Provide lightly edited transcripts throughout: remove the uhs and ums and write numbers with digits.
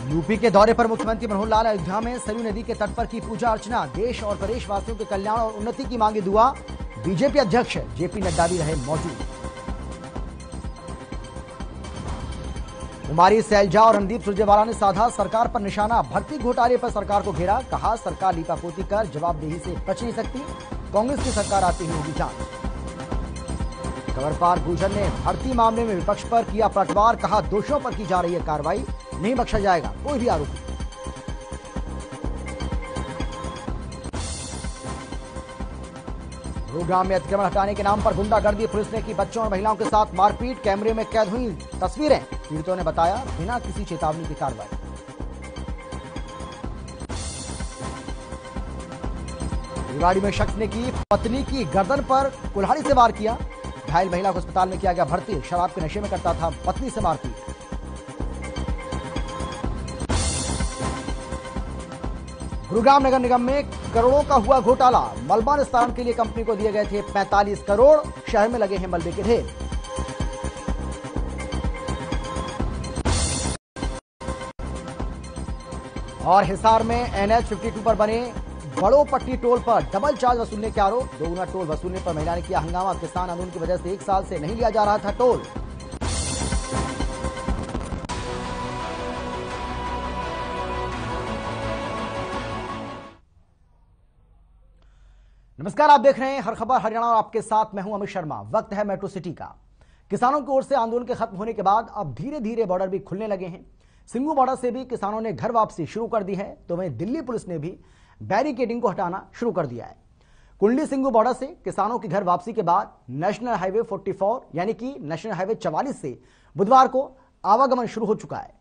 UP के दौरे पर मुख्यमंत्री मनोहर लाल अयोध्या में सरयू नदी के तट पर की पूजा अर्चना। देश और प्रदेश वासियों के कल्याण और उन्नति की मांगी दुआ। बीजेपी अध्यक्ष जेपी नड्डा भी रहे मौजूद। कुमारी सैलजा और रणदीप सुरजेवाला ने साधा सरकार पर निशाना। भर्ती घोटाले पर सरकार को घेरा। कहा सरकार लीपापोती कर जवाबदेही से बच नहीं सकती। कांग्रेस की सरकार आती ही होगी जांच। कंवरपाल गुर्जर ने भर्ती मामले में विपक्ष पर किया पलटवार। कहा दोषियों पर की जा रही है कार्रवाई, नहीं बख्शा जाएगा कोई भी आरोपी। गुरुग्राम में अतिक्रमण हटाने के नाम पर गुंडागर्दी। पुलिस ने की बच्चों और महिलाओं के साथ मारपीट। कैमरे में कैद हुई तस्वीरें। पीड़ितों ने बताया बिना किसी चेतावनी की कार्रवाई। रेवाड़ी में शख्स ने की पत्नी की गर्दन पर कुल्हाड़ी से वार किया। घायल महिला को अस्पताल में किया गया भर्ती। शराब के नशे में करता था पत्नी से मारपीट। गुरुग्राम नगर निगम में करोड़ों का हुआ घोटाला। मलबा निस्तारण के लिए कंपनी को दिए गए थे 45 करोड़। शहर में लगे हैं मलबे के ढेर। और हिसार में NH 52 पर बने बड़ो पट्टी टोल पर डबल चार्ज वसूलने के आरोप। दोगुना टोल वसूलने पर महिला ने किया हंगामा। किसान आंदोलन की वजह से 1 साल से नहीं लिया जा रहा था टोल। नमस्कार, आप देख रहे हैं हर खबर हरियाणा और आपके साथ मैं हूं अमित शर्मा। वक्त है मेट्रो सिटी का। किसानों की ओर से आंदोलन के खत्म होने के बाद अब धीरे धीरे बॉर्डर भी खुलने लगे हैं। सिंगू बॉर्डर से भी किसानों ने घर वापसी शुरू कर दी है, तो वहीं दिल्ली पुलिस ने भी बैरिकेडिंग को हटाना शुरू कर दिया है। कुंडली सिंगू बॉर्डर से किसानों की घर वापसी के बाद नेशनल हाईवे 44 यानी कि नेशनल हाईवे 44 से बुधवार को आवागमन शुरू हो चुका है।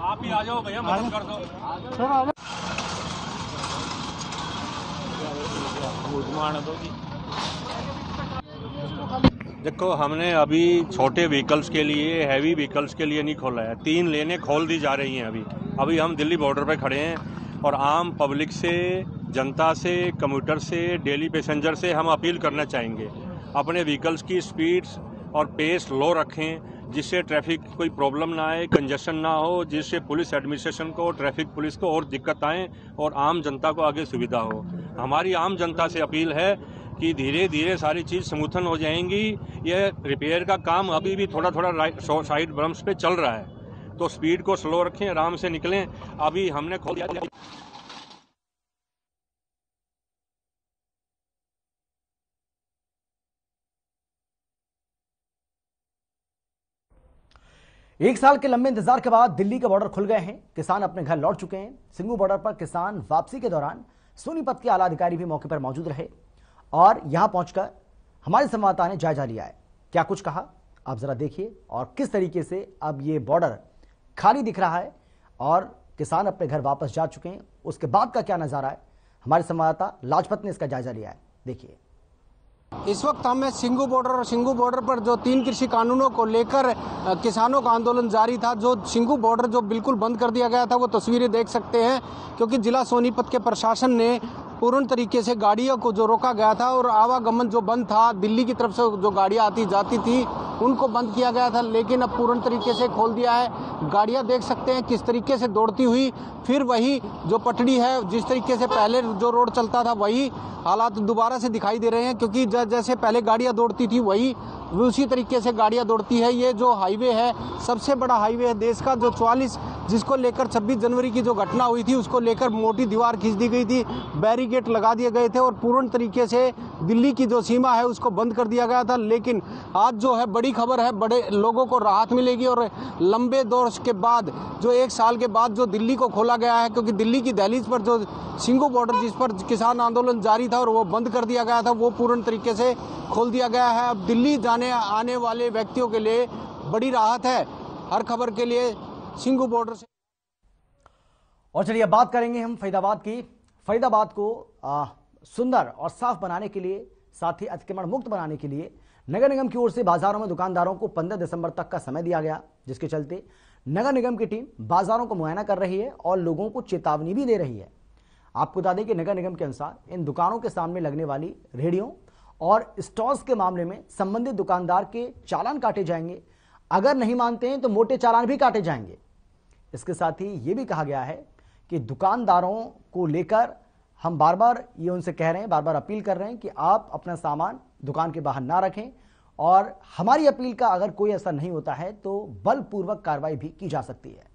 आप ही आ जाओ भैया, मदद कर दो। देखो, हमने अभी छोटे व्हीकल्स के लिए, हैवी व्हीकल्स के लिए नहीं खोला है। 3 लेनें खोल दी जा रही हैं। अभी हम दिल्ली बॉर्डर पे खड़े हैं और आम पब्लिक से, जनता से, कम्यूटर से, डेली पैसेंजर से हम अपील करना चाहेंगे अपने व्हीकल्स की स्पीड और पेस लो रखें, जिससे ट्रैफिक कोई प्रॉब्लम ना आए, कंजेशन ना हो, जिससे पुलिस एडमिनिस्ट्रेशन को, ट्रैफिक पुलिस को और दिक्कत आए और आम जनता को आगे सुविधा हो। हमारी आम जनता से अपील है कि धीरे धीरे सारी चीज़ स्मूथन हो जाएंगी। यह रिपेयर का काम अभी भी थोड़ा साइड बम्प्स पे चल रहा है, तो स्पीड को स्लो रखें, आराम से निकलें। अभी हमने खोल दिया। एक साल के लंबे इंतजार के बाद दिल्ली के बॉर्डर खुल गए हैं। किसान अपने घर लौट चुके हैं। सिंगू बॉर्डर पर किसान वापसी के दौरान सोनीपत के आला अधिकारी भी मौके पर मौजूद रहे और यहां पहुंचकर हमारे संवाददाता ने जायजा लिया है। क्या कुछ कहा आप जरा देखिए, और किस तरीके से अब ये बॉर्डर खाली दिख रहा है और किसान अपने घर वापस जा चुके हैं, उसके बाद का क्या नजारा है। हमारे संवाददाता लाजपत ने इसका जायजा लिया है, देखिए। इस वक्त हमें सिंगू बॉर्डर पर जो 3 कृषि कानूनों को लेकर किसानों का आंदोलन जारी था, जो सिंगू बॉर्डर जो बिल्कुल बंद कर दिया गया था, वो तस्वीरें देख सकते हैं। क्योंकि जिला सोनीपत के प्रशासन ने पूर्ण तरीके से गाड़ियों को जो रोका गया था और आवागमन जो बंद था, दिल्ली की तरफ से जो गाड़ियां आती जाती थी उनको बंद किया गया था, लेकिन अब पूर्ण तरीके से खोल दिया है। गाड़ियां देख सकते हैं किस तरीके से दौड़ती हुई, फिर वही जो पटड़ी है, जिस तरीके से पहले जो रोड चलता था वही हालात दोबारा से दिखाई दे रहे हैं। क्योंकि जैसे पहले गाड़ियां दौड़ती थी वही उसी तरीके से गाड़ियां दौड़ती है। ये जो हाईवे है, सबसे बड़ा हाईवे है देश का, जो 44 जिसको लेकर 26 जनवरी की जो घटना हुई थी उसको लेकर मोटी दीवार खींच दी गई थी, बैरिकेड लगा दिए गए थे और पूर्ण तरीके से दिल्ली की जो सीमा है उसको बंद कर दिया गया था। लेकिन आज जो है बड़ी खबर है, बड़े लोगों को राहत मिलेगी और लंबे दौर के बाद जो 1 साल के बाद जो दिल्ली को खोला गया है, क्योंकि दिल्ली की दहलीज पर जो सिंगू बॉर्डर जिस पर किसान आंदोलन जारी था और वो बंद कर दिया गया था, वो पूर्ण तरीके से खोल दिया गया है। अब दिल्ली जाने आने वाले व्यक्तियों के लिए बड़ी राहत है। हर खबर के लिए सिंगू बॉर्डर से। और चलिए बात करेंगे हम फरीदाबाद की। फरीदाबाद को सुंदर और साफ बनाने के लिए, साथ ही अतिक्रमण मुक्त बनाने के लिए नगर निगम की ओर से बाजारों में दुकानदारों को 15 दिसंबर तक का समय दिया गया, जिसके चलते नगर निगम की टीम बाजारों को मुआयना कर रही है और लोगों को चेतावनी भी दे रही है। आपको बता दें कि नगर निगम के अनुसार इन दुकानों के सामने लगने वाली रेहड़ियों और स्टॉल्स के मामले में संबंधित दुकानदार के चालान काटे जाएंगे। अगर नहीं मानते हैं तो मोटे चालान भी काटे जाएंगे। इसके साथ ही यह भी कहा गया है कि दुकानदारों को लेकर हम बार बार ये उनसे कह रहे हैं, बार बार अपील कर रहे हैं कि आप अपना सामान दुकान के बाहर ना रखें, और हमारी अपील का अगर कोई असर नहीं होता है तो बलपूर्वक कार्रवाई भी की जा सकती है।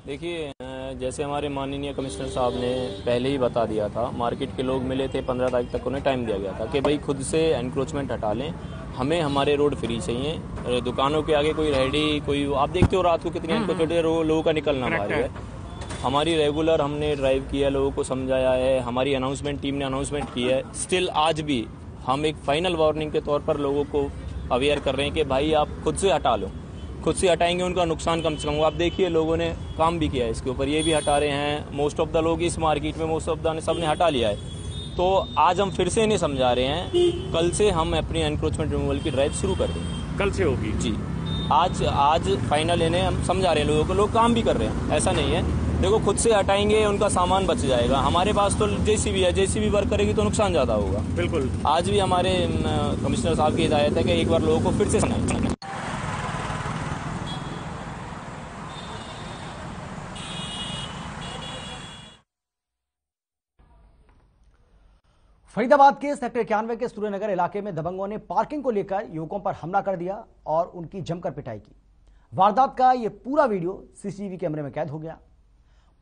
देखिए, जैसे हमारे माननीय कमिश्नर साहब ने पहले ही बता दिया था, मार्केट के लोग मिले थे, 15 तारीख तक उन्हें टाइम दिया गया था कि भाई खुद से एनक्रोचमेंट हटा लें, हमें हमारे रोड फ्री चाहिए। दुकानों के आगे कोई रेहड़ी, कोई आप देखते हो रात को कितनी एनक्रोचमेंट लोगों का निकलना भारी है। हमारी रेगुलर हमने ड्राइव किया, लोगों को समझाया है, हमारी अनाउंसमेंट टीम ने अनाउंसमेंट की है। स्टिल आज भी हम एक फाइनल वार्निंग के तौर पर लोगों को अवेयर कर रहे हैं कि भाई आप खुद से हटा लो, खुद से हटाएंगे उनका नुकसान कम से कम। आप देखिए लोगों ने काम भी किया है इसके ऊपर, ये भी हटा रहे हैं। मोस्ट ऑफ द लोग इस मार्केट में मोस्ट ऑफ द सब ने हटा लिया है। तो आज हम फिर से इन्हें समझा रहे हैं, कल से हम अपनी एनक्रोचमेंट रिमूवल की ड्राइव शुरू कर देंगे। कल से होगी जी। आज फाइनल इन्हें हम समझा रहे हैं, लोगों को, लोग काम भी कर रहे हैं, ऐसा नहीं है। देखो खुद से हटाएंगे उनका सामान बच जाएगा। हमारे पास तो जेसीबी है, जेसीबी वर्क करेगी तो नुकसान ज्यादा होगा। बिल्कुल। आज भी हमारे कमिश्नर साहब की हिदायत है कि एक बार लोगों को फिर से समझाएं। फरीदाबाद के सेक्टर 91 के सूर्यनगर इलाके में दबंगों ने पार्किंग को लेकर युवकों पर हमला कर दिया और उनकी जमकर पिटाई की। वारदात का यह पूरा वीडियो सीसीटीवी कैमरे में कैद हो गया।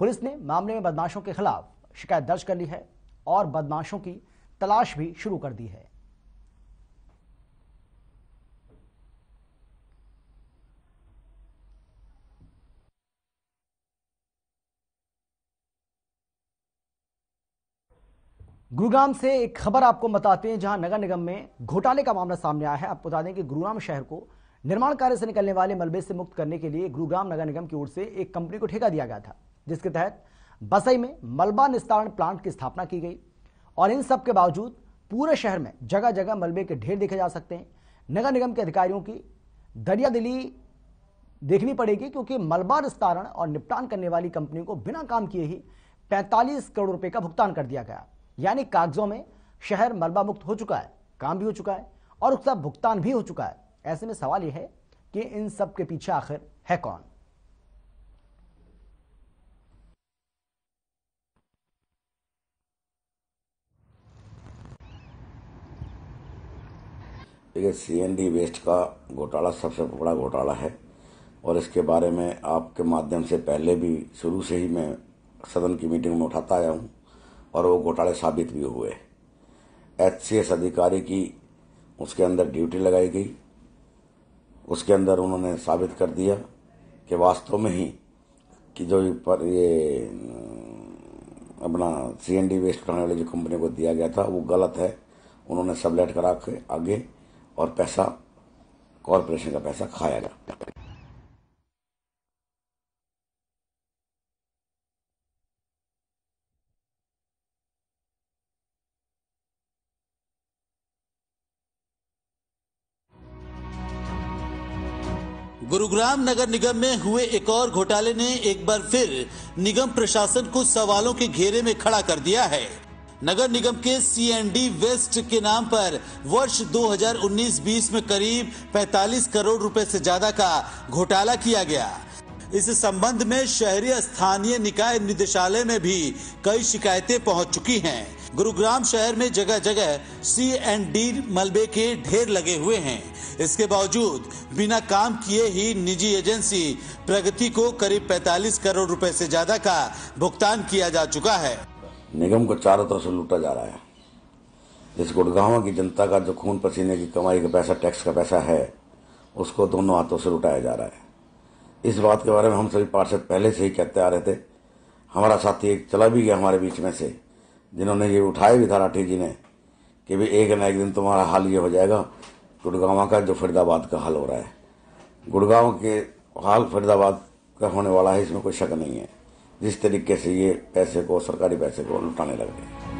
पुलिस ने मामले में बदमाशों के खिलाफ शिकायत दर्ज कर ली है और बदमाशों की तलाश भी शुरू कर दी है। गुरुग्राम से एक खबर आपको बताते हैं, जहां नगर निगम में घोटाले का मामला सामने आया है। आपको बता दें कि गुरुग्राम शहर को निर्माण कार्य से निकलने वाले मलबे से मुक्त करने के लिए गुरुग्राम नगर निगम की ओर से एक कंपनी को ठेका दिया गया था, जिसके तहत बसई में मलबा निस्तारण प्लांट की स्थापना की गई। और इन सब के बावजूद पूरे शहर में जगह जगह मलबे के ढेर देखे जा सकते हैं। नगर निगम के अधिकारियों की दरियादिली देखनी पड़ेगी, क्योंकि मलबा निस्तारण और निपटान करने वाली कंपनी को बिना काम किए ही 45 करोड़ रुपए का भुगतान कर दिया गया। यानी कागजों में शहर मलबा मुक्त हो चुका है, काम भी हो चुका है और उसका भुगतान भी हो चुका है। ऐसे में सवाल यह है कि इन सब के पीछे आखिर है कौन? देखिए, सीएनडी वेस्ट का घोटाला सबसे बड़ा घोटाला है और इसके बारे में आपके माध्यम से पहले भी शुरू से ही मैं सदन की मीटिंग में उठाता आया हूं और वो घोटाले साबित भी हुए। एचसीएस अधिकारी की उसके अंदर ड्यूटी लगाई गई, उसके अंदर उन्होंने साबित कर दिया कि वास्तव में ही कि जो पर ये अपना सीएनडी वेस्ट उठाने वाली जो कंपनी को दिया गया था वो गलत है। उन्होंने सबलेट करा के आगे और पैसा, कॉरपोरेशन का पैसा खाया गया। गुरुग्राम नगर निगम में हुए एक और घोटाले ने एक बार फिर निगम प्रशासन को सवालों के घेरे में खड़ा कर दिया है। नगर निगम के सीएनडी वेस्ट के नाम पर वर्ष 2019-20 में करीब 45 करोड़ रुपए से ज्यादा का घोटाला किया गया। इस संबंध में शहरी स्थानीय निकाय निदेशालय में भी कई शिकायतें पहुंच चुकी हैं। गुरुग्राम शहर में जगह जगह सीएनडी मलबे के ढेर लगे हुए हैं। इसके बावजूद बिना काम किए ही निजी एजेंसी प्रगति को करीब 45 करोड़ रुपए से ज्यादा का भुगतान किया जा चुका है। निगम को चारों तरफ से लूटा जा रहा है। इस गुड़गांव की जनता का जो खून पसीने की कमाई का पैसा, टैक्स का पैसा है, उसको दोनों हाथों से लुटाया जा रहा है। इस बात के बारे में हम सभी पार्षद पहले से ही कहते आ रहे थे। हमारा साथी एक चला भी गया हमारे बीच में से, जिन्होंने ये उठाया भी था राठी जी ने कि भी एक न एक दिन तुम्हारा हाल ये हो जाएगा गुड़गांव का जो फरीदाबाद का हाल हो रहा है। गुड़गांव के हाल फरीदाबाद का होने वाला है, इसमें कोई शक नहीं है। जिस तरीके से ये पैसे को, सरकारी पैसे को लुटाने लग गए।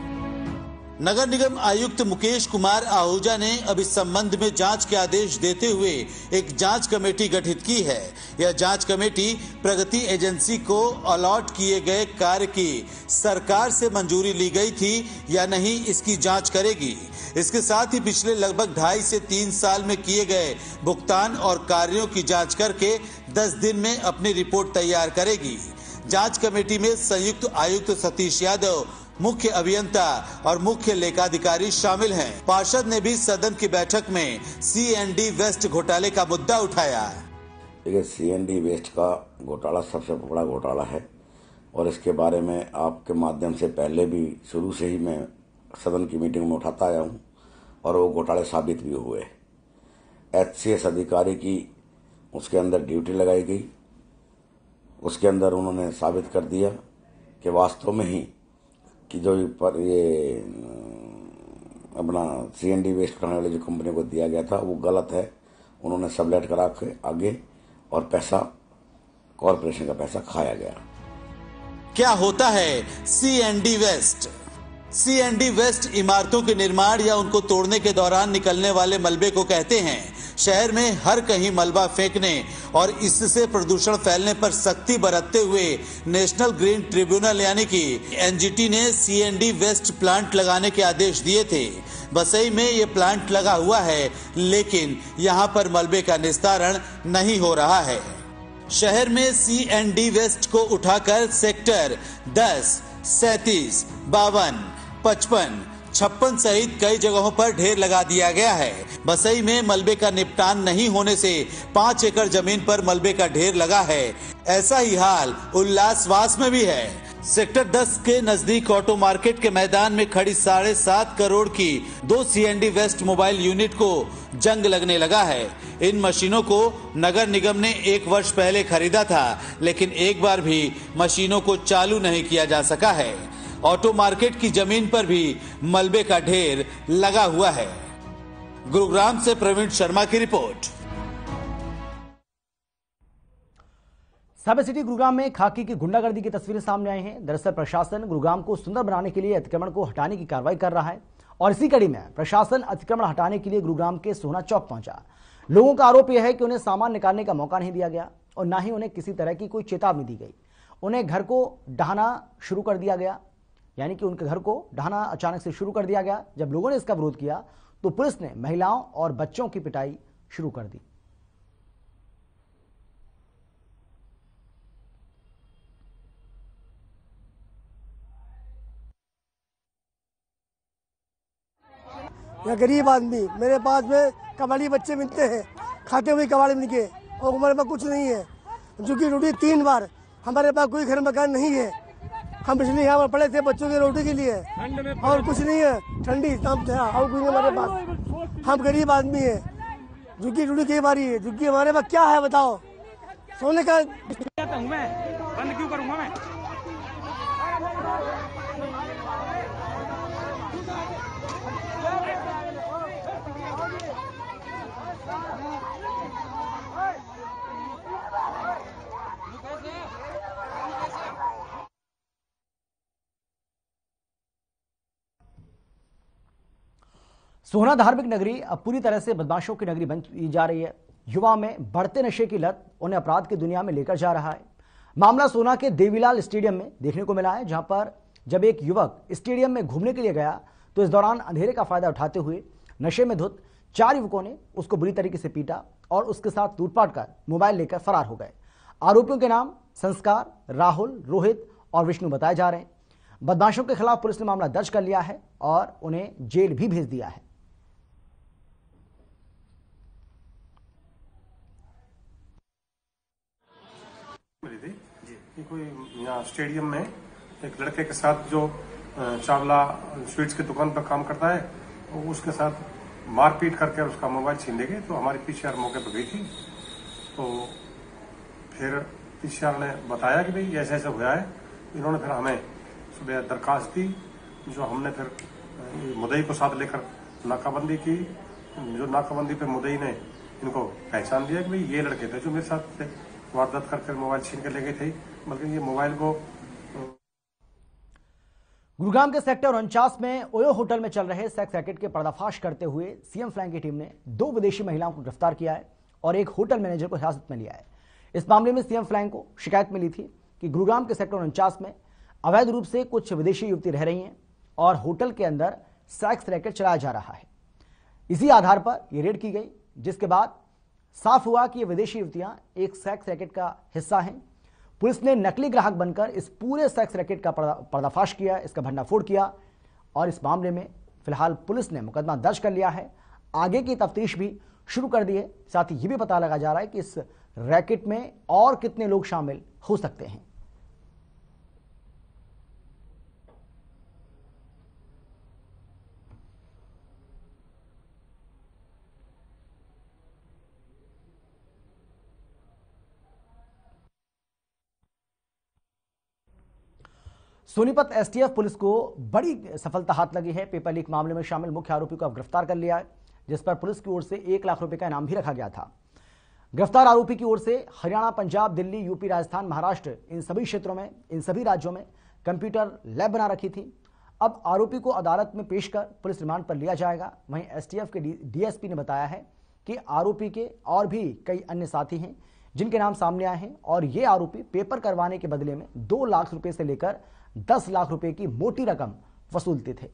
नगर निगम आयुक्त मुकेश कुमार आहूजा ने अब इस संबंध में जांच के आदेश देते हुए एक जांच कमेटी गठित की है। यह जांच कमेटी प्रगति एजेंसी को अलॉट किए गए कार्य की सरकार से मंजूरी ली गई थी या नहीं, इसकी जांच करेगी। इसके साथ ही पिछले लगभग 2.5 से 3 साल में किए गए भुगतान और कार्यों की जांच करके 10 दिन में अपनी रिपोर्ट तैयार करेगी। जांच कमेटी में संयुक्त आयुक्त सतीश यादव, मुख्य अभियंता और मुख्य लेखाधिकारी शामिल हैं। पार्षद ने भी सदन की बैठक में CND वेस्ट घोटाले का मुद्दा उठाया। देखिए, CND वेस्ट का घोटाला सबसे बड़ा घोटाला है और इसके बारे में आपके माध्यम से पहले भी शुरू से ही मैं सदन की मीटिंग में उठाता आया हूँ और वो घोटाले साबित भी हुए। HCS अधिकारी की उसके अंदर ड्यूटी लगाई गई, उसके अंदर उन्होंने साबित कर दिया कि वास्तव में ही कि जो पर ये अपना CND वेस्ट करने वाली जो कंपनी को दिया गया था वो गलत है। उन्होंने सबलेट करा के आगे और पैसा, कॉरपोरेशन का पैसा खाया गया। क्या होता है CND वेस्ट? CND वेस्ट इमारतों के निर्माण या उनको तोड़ने के दौरान निकलने वाले मलबे को कहते हैं। शहर में हर कहीं मलबा फेंकने और इससे प्रदूषण फैलने पर सख्ती बरतते हुए नेशनल ग्रीन ट्रिब्यूनल यानी कि NGT ने CND वेस्ट प्लांट लगाने के आदेश दिए थे। बसई में ये प्लांट लगा हुआ है, लेकिन यहाँ पर मलबे का निस्तारण नहीं हो रहा है। शहर में CND वेस्ट को उठाकर सेक्टर 10, 37, 52, 55, 56 सहित कई जगहों पर ढेर लगा दिया गया है। बसई में मलबे का निपटान नहीं होने से 5 एकड़ जमीन पर मलबे का ढेर लगा है। ऐसा ही हाल उल्लासवास में भी है। सेक्टर 10 के नजदीक ऑटो मार्केट के मैदान में खड़ी 7.5 करोड़ की 2 CND वेस्ट मोबाइल यूनिट को जंग लगने लगा है। इन मशीनों को नगर निगम ने 1 वर्ष पहले खरीदा था, लेकिन एक बार भी मशीनों को चालू नहीं किया जा सका है। ऑटो मार्केट की जमीन पर भी मलबे का ढेर लगा हुआ है। गुरुग्राम से प्रवीण शर्मा की रिपोर्ट। साइबर सिटी गुरुग्राम में खाकी की गुंडागर्दी की तस्वीरें सामने आई हैं। दरअसल प्रशासन गुरुग्राम को सुंदर बनाने के लिए अतिक्रमण को हटाने की कार्रवाई कर रहा है और इसी कड़ी में प्रशासन अतिक्रमण हटाने के लिए गुरुग्राम के सोना चौक पहुंचा। लोगों का आरोप यह है कि उन्हें सामान निकालने का मौका नहीं दिया गया और न ही उन्हें किसी तरह की कोई चेतावनी दी गई। उन्हें घर को ढहाना शुरू कर दिया गया, यानी कि उनके घर को ढहाना अचानक से शुरू कर दिया गया। जब लोगों ने इसका विरोध किया तो पुलिस ने महिलाओं और बच्चों की पिटाई शुरू कर दी। या गरीब आदमी, मेरे पास में कबाड़ी बच्चे मिलते हैं, खाते हुए कबाड़ी मिल के, और हमारे पास कुछ नहीं है। झुग्गी रोटी 3 बार, हमारे पास कोई घर मकान नहीं है। हम इसलिए यहाँ पर पड़े थे बच्चों की रोटी के लिए, और कुछ नहीं है। ठंडी और कुछ नहीं हमारे पास। हम गरीब आदमी है, झुग्गी रोटी की बारी है। झुग्गी हमारे पास क्या है बताओ? सोने का बंद क्यों करूँगा मैं? सोहना धार्मिक नगरी अब पूरी तरह से बदमाशों की नगरी बनती जा रही है। युवा में बढ़ते नशे की लत उन्हें अपराध की दुनिया में लेकर जा रहा है। मामला सोहना के देवीलाल स्टेडियम में देखने को मिला है, जहां पर जब एक युवक स्टेडियम में घूमने के लिए गया तो इस दौरान अंधेरे का फायदा उठाते हुए नशे में धुत 4 युवकों ने उसको बुरी तरीके से पीटा और उसके साथ लूटपाट कर मोबाइल लेकर फरार हो गए। आरोपियों के नाम संस्कार, राहुल, रोहित और विष्णु बताए जा रहे हैं। बदमाशों के खिलाफ पुलिस ने मामला दर्ज कर लिया है और उन्हें जेल भी भेज दिया है। कोई यहाँ स्टेडियम में एक लड़के के साथ जो चावला स्वीट्स की दुकान पर काम करता है, वो उसके साथ मारपीट करके उसका मोबाइल छीन ले गए। तो हमारी पीसीआर मौके पर गई थी, तो फिर पीसीआर ने बताया कि भाई ऐसे ऐसे हुआ है। इन्होंने फिर हमें सुबह दरखास्त दी, जो हमने फिर मुदई को साथ लेकर नाकाबंदी की। जो नाकाबंदी पे मुदई ने इनको पहचान दिया कि भाई ये लड़के थे जो मेरे साथ थे। वारदात करके मोबाइल छीन के ले गए थे, बल्कि ये मोबाइल को गुरुग्राम के सेक्टर 49 में ओयो होटल में चल रहे सेक्स रैकेट के पर्दाफाश करते हुए सीएम फ्लैंक की टीम ने 2 विदेशी महिलाओं को गिरफ्तार किया है और एक होटल मैनेजर को हिरासत में लिया है। इस मामले में सीएम फ्लैंक को शिकायत मिली थी कि गुरुग्राम के सेक्टर 49 में अवैध रूप से कुछ विदेशी युवती रह रही हैं और होटल के अंदर सेक्स रैकेट चलाया जा रहा है। इसी आधार पर यह रेड की गई, जिसके बाद साफ हुआ कि ये विदेशी युवतियां एक सेक्स रैकेट का हिस्सा हैं। पुलिस ने नकली ग्राहक बनकर इस पूरे सेक्स रैकेट का पर्दाफाश किया, इसका भंडाफोड़ किया और इस मामले में फिलहाल पुलिस ने मुकदमा दर्ज कर लिया है। आगे की तफ्तीश भी शुरू कर दी है। साथ ही यह भी पता लगा जा रहा है कि इस रैकेट में और कितने लोग शामिल हो सकते हैं। सोनीपत एसटीएफ पुलिस को बड़ी सफलता हाथ लगी है। पेपर लीक मामले में शामिल मुख्य आरोपी को अब गिरफ्तार कर लिया है, जिस पर पुलिस की ओर से 1 लाख रुपए का इनाम भी रखा गया था। गिरफ्तार आरोपी की ओर से हरियाणा, पंजाब, दिल्ली, यूपी, राजस्थान, महाराष्ट्र, इन सभी क्षेत्रों में, इन सभी राज्यों में कंप्यूटर लैब बना रखी थी। अब आरोपी को अदालत में पेश कर पुलिस रिमांड पर लिया जाएगा। वहीं एसटीएफ के डीएसपी ने बताया है कि आरोपी के और भी कई अन्य साथी हैं जिनके नाम सामने आए हैं और ये आरोपी पेपर करवाने के बदले में 2 लाख रुपए से लेकर 10 लाख रुपए की मोटी रकम वसूलते थे।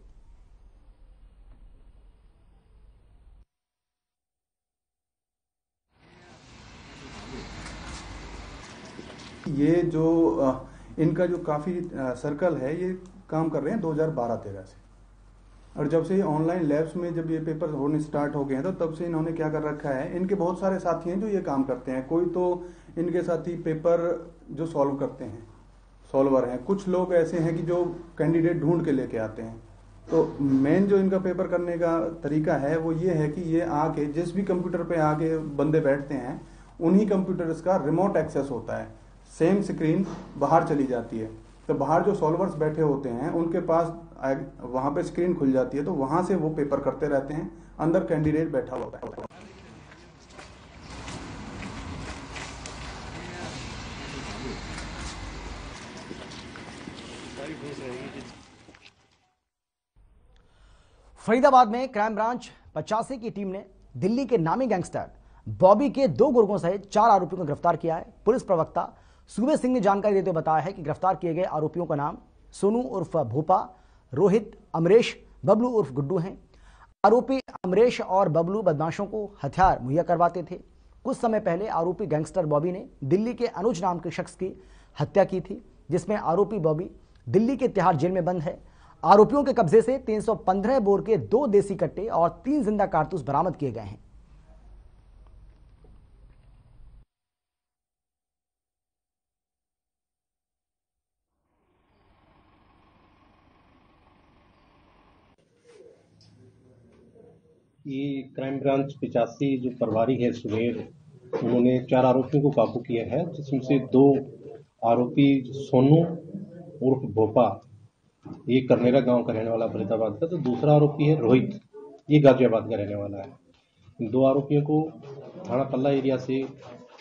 ये जो इनका जो काफी सर्कल है, ये काम कर रहे हैं 2012-13 से, और जब से ऑनलाइन लैब्स में जब ये पेपर होने स्टार्ट हो गए हैं तो तब से इन्होंने क्या कर रखा है, इनके बहुत सारे साथी हैं जो ये काम करते हैं। कोई तो इनके साथी पेपर जो सॉल्व करते हैं, सॉल्वर हैं, कुछ लोग ऐसे हैं कि जो कैंडिडेट ढूंढ के लेके आते हैं। तो मेन जो इनका पेपर करने का तरीका है वो ये है कि ये आके जिस भी कंप्यूटर पे आके बंदे बैठते हैं, उन्हीं कंप्यूटर्स का रिमोट एक्सेस होता है, सेम स्क्रीन बाहर चली जाती है। तो बाहर जो सॉल्वर्स बैठे होते हैं उनके पास वहां पे स्क्रीन खुल जाती है, तो वहां से वो पेपर करते रहते हैं, अंदर कैंडिडेट बैठा होता है। फरीदाबाद में क्राइम ब्रांच 85 की टीम ने दिल्ली के नामी गैंगस्टर बॉबी के 2 गुर्गों सहित 4 आरोपियों को गिरफ्तार किया है। पुलिस प्रवक्ता सूबे सिंह ने जानकारी देते हुए बताया है कि गिरफ्तार किए गए आरोपियों का नाम सोनू उर्फ भोपा, रोहित, अमरेश, बबलू उर्फ गुड्डू हैं। आरोपी अमरेश और बबलू बदमाशों को हथियार मुहैया करवाते थे। कुछ समय पहले आरोपी गैंगस्टर बॉबी ने दिल्ली के अनुज नाम के शख्स की हत्या की थी, जिसमें आरोपी बॉबी दिल्ली के तिहाड़ जेल में बंद है। आरोपियों के कब्जे से 315 बोर के 2 देसी कट्टे और 3 जिंदा कारतूस बरामद किए गए हैं। ये क्राइम ब्रांच 85 जो प्रभारी है सुबेर, उन्होंने 4 आरोपियों को काबू किया है, जिसमें से 2 आरोपी सोनू उर्फ भोपा, ये करनेरा गांव का रहने वाला फरीदाबाद का, तो दूसरा आरोपी है रोहित, ये गाजियाबाद का रहने वाला है। इन 2 आरोपियों को थाना पल्ला एरिया से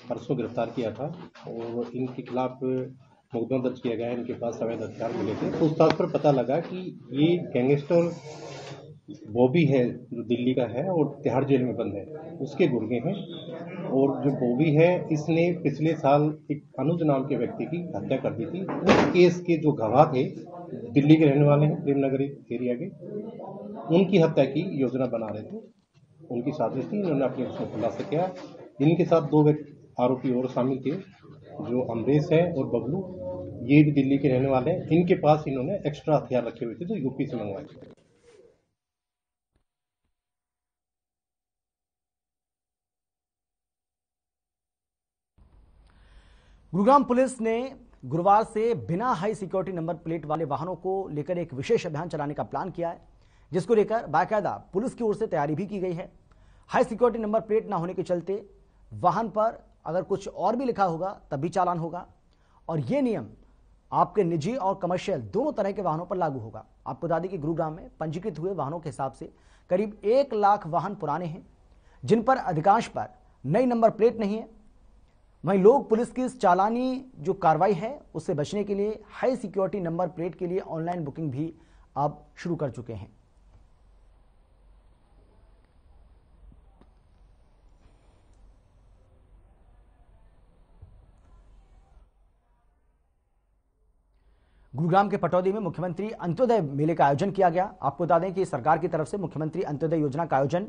परसों गिरफ्तार किया था और इनके खिलाफ मुकदमा दर्ज किया गया है। इनके पास अवैध हथियार मिले थे। पूछताछ पर पता लगा कि ये गैंगस्टर बॉबी है जो दिल्ली का है और तिहाड़ जेल में बंद है, उसके गुर्गे हैं। और जो बॉबी है, इसने पिछले साल एक अनुज नाम के व्यक्ति की हत्या कर दी थी। उस केस के जो गवाह थे, दिल्ली के रहने वाले हैं, प्रेमनगर एरिया के, उनकी हत्या की योजना बना रहे थे, उनकी साजिश थी। इन्होंने अपने उसमें खुलासा किया। इनके साथ 2 आरोपी और शामिल थे, जो अमरेश है और बबलू, ये भी दिल्ली के रहने वाले हैं। इनके पास इन्होंने एक्स्ट्रा हथियार रखे हुए थे जो यूपी से मंगवाए थे। गुरुग्राम पुलिस ने गुरुवार से बिना हाई सिक्योरिटी नंबर प्लेट वाले वाहनों को लेकर एक विशेष अभियान चलाने का प्लान किया है, जिसको लेकर बाकायदा पुलिस की ओर से तैयारी भी की गई है। हाई सिक्योरिटी नंबर प्लेट ना होने के चलते वाहन पर अगर कुछ और भी लिखा होगा तब भी चालान होगा और यह नियम आपके निजी और कमर्शियल दोनों तरह के वाहनों पर लागू होगा। आपको बता दें कि गुरुग्राम में पंजीकृत हुए वाहनों के हिसाब से करीब 1 लाख वाहन पुराने हैं, जिन पर अधिकांश पर नई नंबर प्लेट नहीं है वहीं लोग पुलिस की इस चालानी जो कार्रवाई है उससे बचने के लिए हाई सिक्योरिटी नंबर प्लेट के लिए ऑनलाइन बुकिंग भी अब शुरू कर चुके हैं। गुरुग्राम के पटौदी में मुख्यमंत्री अंत्योदय मेले का आयोजन किया गया। आपको बता दें कि सरकार की तरफ से मुख्यमंत्री अंत्योदय योजना का आयोजन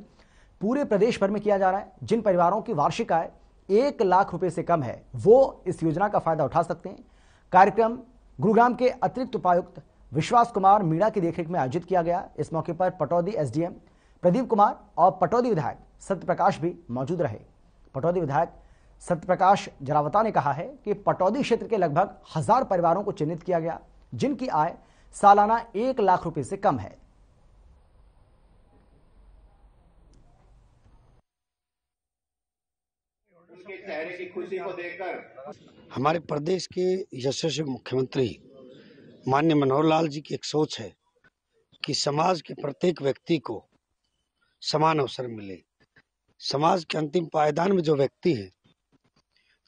पूरे प्रदेश भर में किया जा रहा है। जिन परिवारों की वार्षिक आय 1 लाख रुपए से कम है वो इस योजना का फायदा उठा सकते हैं। कार्यक्रम गुरुग्राम के अतिरिक्त उपायुक्त विश्वास कुमार मीणा की देखरेख में आयोजित किया गया। इस मौके पर पटौदी एसडीएम प्रदीप कुमार और पटौदी विधायक सत्यप्रकाश भी मौजूद रहे। पटौदी विधायक सत्यप्रकाश जरावता ने कहा है कि पटौदी क्षेत्र के लगभग 1000 परिवारों को चिन्हित किया गया जिनकी आय सालाना 1 लाख रुपए से कम है। उनके चेहरे की खुशी को देखकर हमारे प्रदेश के यशस्वी मुख्यमंत्री माननीय मनोहर लाल जी की एक सोच है कि समाज के प्रत्येक व्यक्ति को समान अवसर मिले। समाज के अंतिम पायदान में जो व्यक्ति है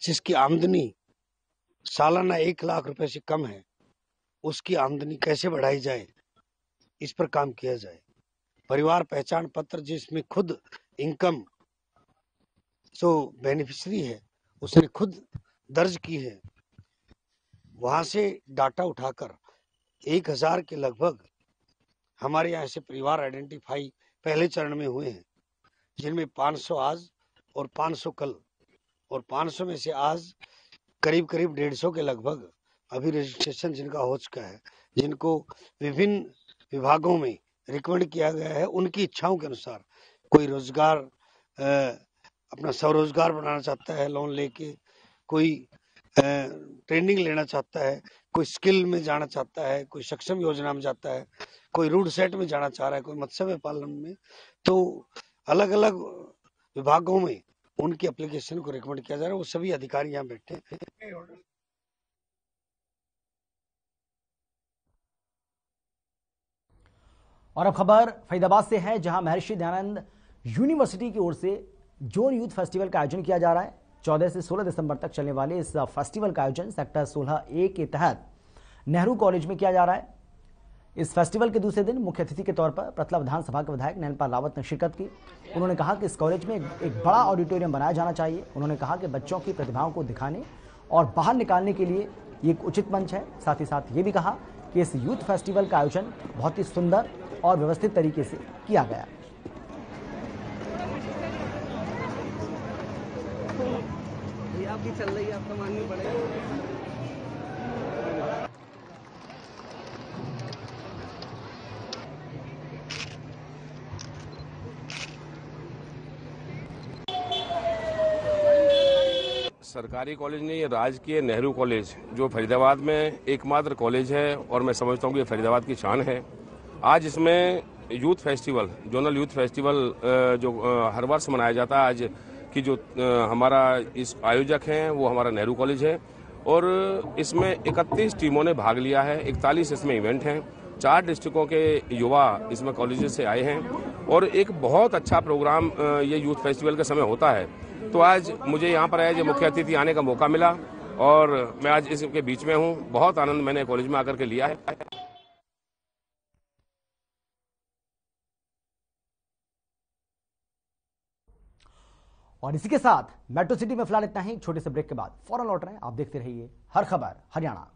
जिसकी आमदनी सालाना 1 लाख रुपए से कम है उसकी आमदनी कैसे बढ़ाई जाए, इस पर काम किया जाए। परिवार पहचान पत्र जिसमें खुद इनकम जो बेनिफिशियरी है उसने खुद दर्ज की है, वहां से डाटा उठाकर 1000 के लगभग हमारे यहाँ से परिवार आइडेंटिफाई पहले चरण में हुए हैं, जिनमें 500 आज और 500 कल, और 500 में से आज करीब 150 के लगभग अभी रजिस्ट्रेशन जिनका हो चुका है, जिनको विभिन्न विभागों में रिकमेंड किया गया है। उनकी इच्छाओं के अनुसार कोई रोजगार अपना स्वरोजगार बनाना चाहता है लोन लेके, कोई ट्रेनिंग लेना चाहता है, कोई स्किल में जाना चाहता है, कोई सक्षम योजना में जाता है, कोई रूट सेट में जाना चाह रहा है, कोई मत्स्य पालन में, तो अलग अलग विभागों में उनकी एप्लीकेशन को रिकमेंड किया जा रहा है। वो सभी अधिकारी यहाँ बैठे हैं। और अब खबर फरीदाबाद से है, जहां महर्षि दयानंद यूनिवर्सिटी की ओर से जोन यूथ फेस्टिवल का आयोजन किया जा रहा है। 14 से 16 दिसंबर तक चलने वाले इस फेस्टिवल का आयोजन सेक्टर 16A के तहत नेहरू कॉलेज में किया जा रहा है। इस फेस्टिवल के दूसरे दिन मुख्य अतिथि के तौर पर प्रतला विधानसभा के विधायक नैनपाल रावत ने शिरकत की। उन्होंने कहा कि इस कॉलेज में एक बड़ा ऑडिटोरियम बनाया जाना चाहिए। उन्होंने कहा कि बच्चों की प्रतिभाओं को दिखाने और बाहर निकालने के लिए ये एक उचित मंच है। साथ ही साथ ये भी कहा कि इस यूथ फेस्टिवल का आयोजन बहुत ही सुंदर और व्यवस्थित तरीके से किया गया। आपकी चल रही है, आपका माननी पड़ेगा। सरकारी कॉलेज नहीं, ये राजकीय नेहरू कॉलेज जो फरीदाबाद में एकमात्र कॉलेज है और मैं समझता हूँ कि ये फरीदाबाद की शान है। आज इसमें youth festival, zonal youth festival जो हर वर्ष मनाया जाता है, आज की जो हमारा इस आयोजक हैं वो हमारा नेहरू कॉलेज है और इसमें 31 टीमों ने भाग लिया है। 41 इसमें इवेंट हैं, 4 डिस्ट्रिक्टों के युवा इसमें कॉलेजेस से आए हैं और एक बहुत अच्छा प्रोग्राम ये यूथ फेस्टिवल के समय होता है। तो आज मुझे यहाँ पर आज मुख्य अतिथि आने का मौका मिला और मैं आज इसके बीच में हूँ। बहुत आनंद मैंने कॉलेज में आकर के लिया है। और इसी के साथ मेट्रो सिटी में फिलहाल इतना ही। छोटे से ब्रेक के बाद फौरन लौट रहे हैं। आप देखते रहिए हर खबर हरियाणा।